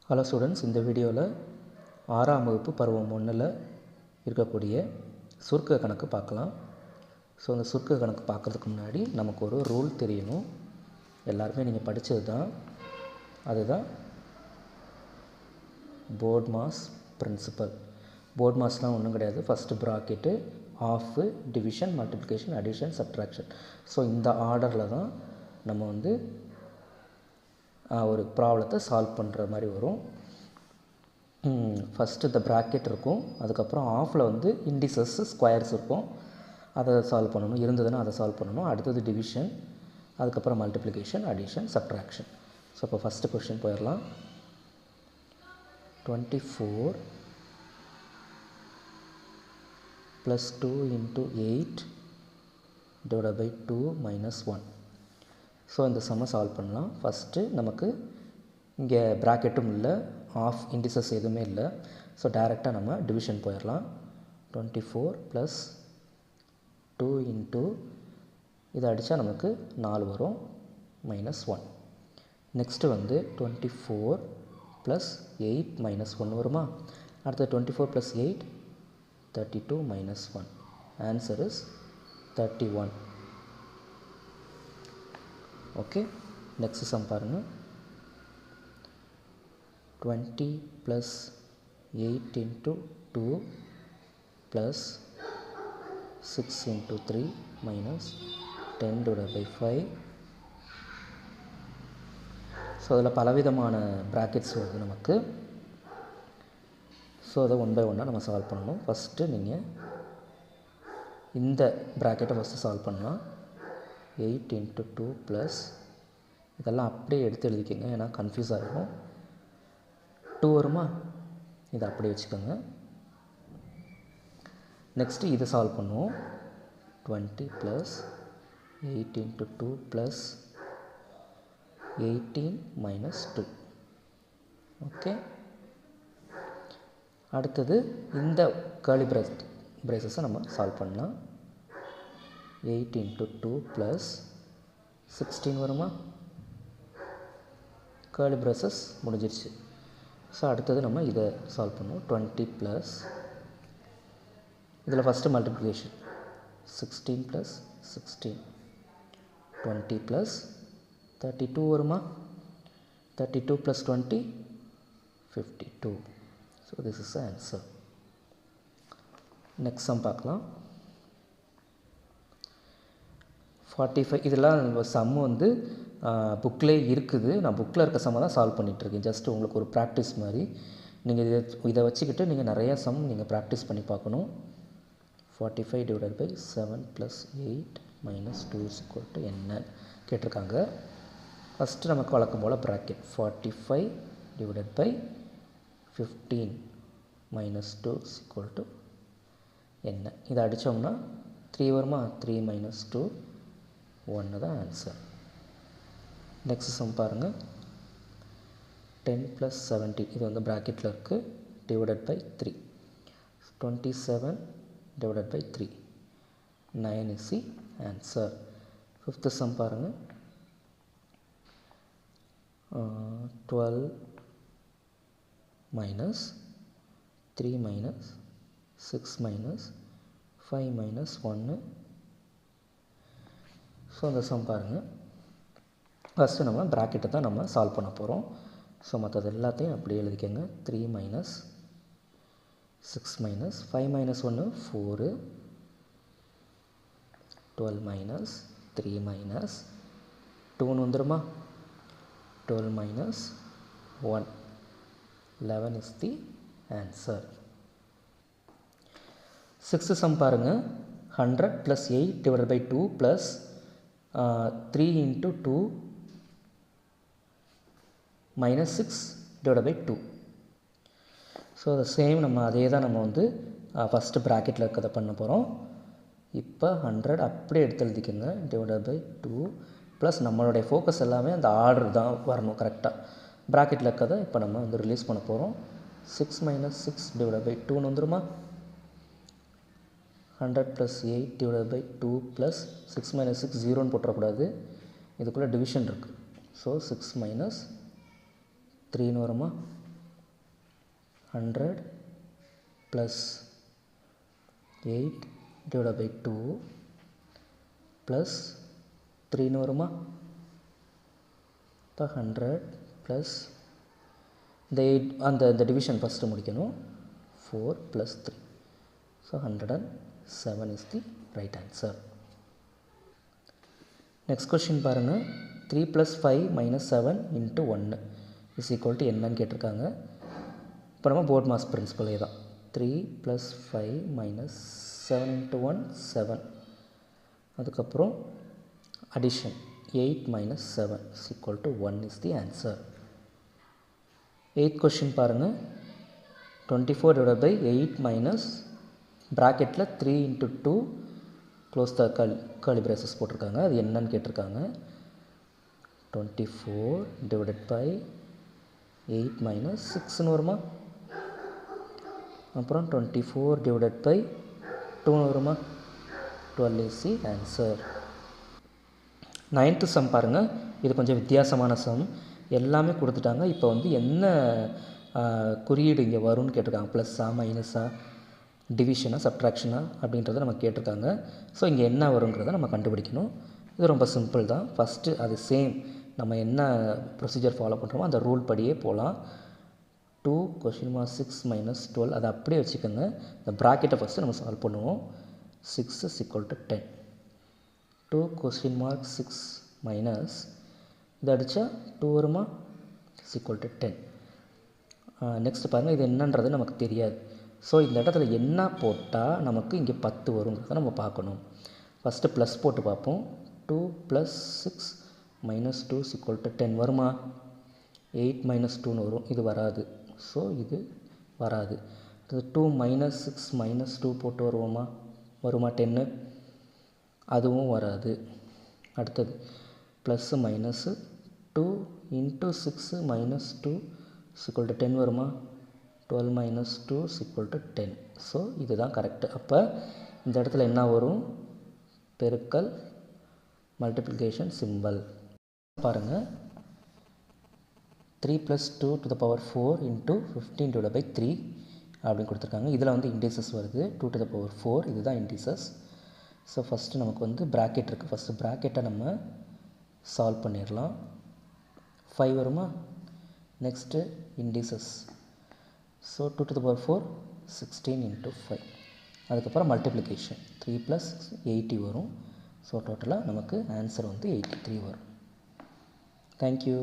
Hello students, இந்த வீடியோவில் 6ஆம் வகுப்பு பருவம் 1ல் இருக்கக்கூடிய சுருக்க கணக்கு பார்க்கலாம். ஸோ அந்த சுருக்க கணக்கு பார்க்குறதுக்கு முன்னாடி நமக்கு ஒரு ரூல் தெரியணும். எல்லாருமே நீங்கள் படித்தது தான். அதுதான் போர்ட் மாஸ் பிரின்சிபல். போர்ட் மாஸ்லாம் ஒன்றும் கிடையாது. First bracket, of, division, multiplication, addition, subtraction. So இந்த ஆர்டரில் தான் நம்ம வந்து ஒரு ப்ராப்ளத்தை சால்வ் பண்ணுற மாதிரி வரும். ஃபஸ்ட்டு இந்த ப்ராக்கெட் இருக்கும், அதுக்கப்புறம் ஆஃபில் வந்து இண்டிசஸ் ஸ்கொயர்ஸ் இருக்கும், அதை சால்வ் பண்ணணும். இருந்ததுன்னா அதை சால்வ் பண்ணணும். அடுத்தது டிவிஷன், அதுக்கப்புறம் மல்டிப்ளிகேஷன், அடிஷன், சப்ட்ராக்ஷன். ஸோ இப்போ ஃபஸ்ட்டு கொஸ்டின் போயிடலாம். 24 + 2 × 8 / 2 - 1. ஸோ இந்த சம்மை சால்வ் பண்ணலாம். ஃபஸ்ட்டு நமக்கு இங்கே ப்ராக்கெட்டும் இல்லை, ஆஃப் இண்டிசஸ் எதுவுமே இல்லை. ஸோ டைரெக்டாக நம்ம டிவிஷன் போயிடலாம். 24 + 2 × இதை அடித்தா நமக்கு 4 வரும், -1. நெக்ஸ்ட்டு வந்து 24 + 8 - 1 வருமா? அடுத்தது 24 + 8 32 - 1. Answer is 31. Okay, next sum பாருங்கள். 20 + 8 × 2 + 6 × 3 - 10 / 5. ஸோ அதில் பலவிதமான ப்ராக்கெட்ஸ் வருது நமக்கு. ஸோ அதை 1 by 1 நம்ம சால்வ் பண்ணணும். ஃபஸ்ட்டு நீங்கள் இந்த ப்ராக்கெட்டை ஃபஸ்ட்டு சால்வ் பண்ணலாம். 8 × 2 + இதெல்லாம் அப்படியே எடுத்து எழுதிக்கோங்க, ஏன்னா கன்ஃபியூஸ் ஆகிடும். 2 வருமா? இதை அப்படியே வச்சுக்கோங்க. நெக்ஸ்ட்டு இதை சால்வ் பண்ணுவோம். 20 + 8 × 2 + 18 - 2. ஓகே, அடுத்தது இந்த கர்லி பிரேசஸை நம்ம சால்வ் பண்ணலாம். 8 × 2 + 16 வருமா? கர்லி பிரேசஸ் முடிஞ்சிருச்சு. ஸோ அடுத்தது நம்ம இதை சால்வ் பண்ணுவோம். 20 + இதில் ஃபஸ்ட்டு மல்டிப்ளிகேஷன் 16 + 16, 20 + 32 வருமா? 32 + 20 52. So this is answer. Next sum பார்க்கலாம். 45. இதெல்லாம் சம் வந்து புக்கிலே இருக்குது. நான் புக்கில் இருக்க சம்மை தான் சால்வ் பண்ணிகிட்ருக்கேன். ஜஸ்ட் உங்களுக்கு ஒரு ப்ராக்டிஸ் மாதிரி. நீங்கள் இதை வச்சுக்கிட்டு நீங்கள் நிறையா சம் நீங்கள் ப்ராக்டிஸ் பண்ணி பார்க்கணும். 45 / 7 + 8 - 2 = என்ன கேட்டிருக்காங்க. ஃபஸ்ட்டு நமக்கு வழக்கம் போல் ப்ராக்கெட் 45 / 15 - 2 = என்ன. இதை அடித்தோம்னா 3 வருமா? 3 - 2 1 தான் ஆன்சர். நெக்ஸ்ட் சம் பாருங்கள். 10 + 17, இது வந்து ப்ராக்கெட்டில் இருக்குது, / 3. 27 / 3, 9 is the answer. Fifth some பாருங்கள். 12 - 3 - 6 - 5 - 1. ஸோ அந்த சம் பாருங்கள். ஃபஸ்ட்டு நம்ம ப்ராக்கெட்டை தான் நம்ம சால்வ் பண்ண போகிறோம். ஸோ மற்றது எல்லாத்தையும் அப்படியே எழுதிக்கோங்க. 3 - 6 - 5 - 1 4, 12 - 3 - 2 வந்துருமா? 12 - 1, 11 is the answer. Sixth some பாருங்கள். 100 + 8 / 2 + 3 × 2 - 6 / 2. ஸோ அதை சேம் நம்ம அதே தான் நம்ம வந்து ஃபஸ்ட்டு ப்ராக்கெட்டில் இருக்கிறத பண்ண போகிறோம். இப்போ 100 அப்படியே எடுத்து எழுதிக்கோங்க, / 2 ப்ளஸ் நம்மளுடைய ஃபோக்கஸ் எல்லாமே அந்த ஆர்டர் தான் வரணும் கரெக்டாக. ப்ராக்கெட்டில் இருக்கிறத இப்போ நம்ம வந்து ரிலீஸ் பண்ண போகிறோம். 6 - 6 / 2 வந்துருமா? 100 + 8 / 2 + 6 - 6 0ன்னு போட்டுறக்கூடாது, இதுக்குள்ளே டிவிஷன் இருக்குது. ஸோ 6 - 3ன்னு வருமா? 100 ப்ளஸ் 8 டிவைட் பை 2 ப்ளஸ் 3ன்னு வருமா? இப்போ 100 ப்ளஸ் இந்த 8 அந்த டிவிஷன் ஃபஸ்ட்டு முடிக்கணும். 4 plus 3. So 107 is the right answer. Next question பாருங்கள். 3 + 5 - 7 × 1 இஸ் ஈக்குவல் டு என்னன்னு கேட்டிருக்காங்க. இப்போ நம்ம போர்ட் மாஸ் பிரின்சிபலே தான். 3 + 5 - 7 × 1 7. அதுக்கப்புறம் addition 8 - 7 is equal to 1 is the answer. 8th question பாருங்கள். 24 divided by 8 minus ப்ராக்கெட்டில் 3 × 2 க்ளோஸ் த கர்லி பிரேசஸ் போட்டிருக்காங்க. அது என்னன்னு கேட்டிருக்காங்க. 24 divided by 8 minus 6ன்னு வருமா? அப்புறம் 24 divided by 2ன்னு வருமா? 12 is the answer. 9th some பாருங்கள். இது கொஞ்சம் வித்தியாசமான சம். எல்லாமே கொடுத்துட்டாங்க. இப்போ வந்து என்ன குறியீடு இங்கே வரும்னு கேட்டிருக்காங்க. ப்ளஸ்ஸா மைனஸா டிவிஷனா சப்ட்ராக்ஷனா அப்படின்றத நம்ம கேட்டிருக்காங்க. ஸோ இங்கே என்ன வருங்கிறத நம்ம கண்டுபிடிக்கணும். இது ரொம்ப சிம்பிள் தான். ஃபஸ்ட்டு அது சேம் நம்ம என்ன ப்ரொசீஜர் ஃபாலோ பண்ணுறோமோ அந்த ரூல் படியே போகலாம். 2 (6 - 12 அதை அப்படியே வச்சுக்கோங்க. இந்த ப்ராக்கெட்டை ஃபஸ்ட்டு நம்ம சால்வ் பண்ணுவோம். 6 is equal to 10. 2 (6 minus இதை அடித்தா 2 வருமா? is equal to 10. நெக்ஸ்ட் பாருங்கள். இது என்னன்றது நமக்கு தெரியாது. ஸோ இந்த இடத்துல என்ன போட்டால் நமக்கு இங்கே 10 வருங்கிறத நம்ம பார்க்கணும். ஃபஸ்ட்டு ப்ளஸ் போட்டு பார்ப்போம். 2 + 6 - 2 is equal to 10 வருமா? 8 - 2ன்னு வரும். இது வராது. ஸோ இது வராது. அது 2 - 6 - 2 போட்டு வருவோமா? வருமா 10? அதுவும் வராது. அடுத்தது plus minus 2 × 6 - 2 is equal to 10 வருமா? 12 - 2 is equal to 10. ஸோ இதுதான் கரெக்டு. அப்போ இந்த இடத்துல என்ன வரும்? பெருக்கல் மல்டிப்ளிகேஷன் சிம்பல் பாருங்கள். 3 + 2 to the power 4 × 15 divided by 3 அப்படின்னு கொடுத்துருக்காங்க. இதில் வந்து இண்டீசஸ் வருது. 2 to the power 4 இதுதான் இண்டீசஸ். ஸோ ஃபஸ்ட்டு நமக்கு வந்து ப்ராக்கெட் இருக்குது. ஃபஸ்ட்டு ப்ராக்கெட்டை நம்ம சால்வ் பண்ணிடலாம். 5 வருமா? Next indices. So 2 to the power 4 16 × 5. அதுக்கப்புறம் மல்டிப்ளிகேஷன் 3 + 80 வரும். ஸோ டோட்டலாக நமக்கு ஆன்சர் வந்து 83 வரும். தேங்க்யூ.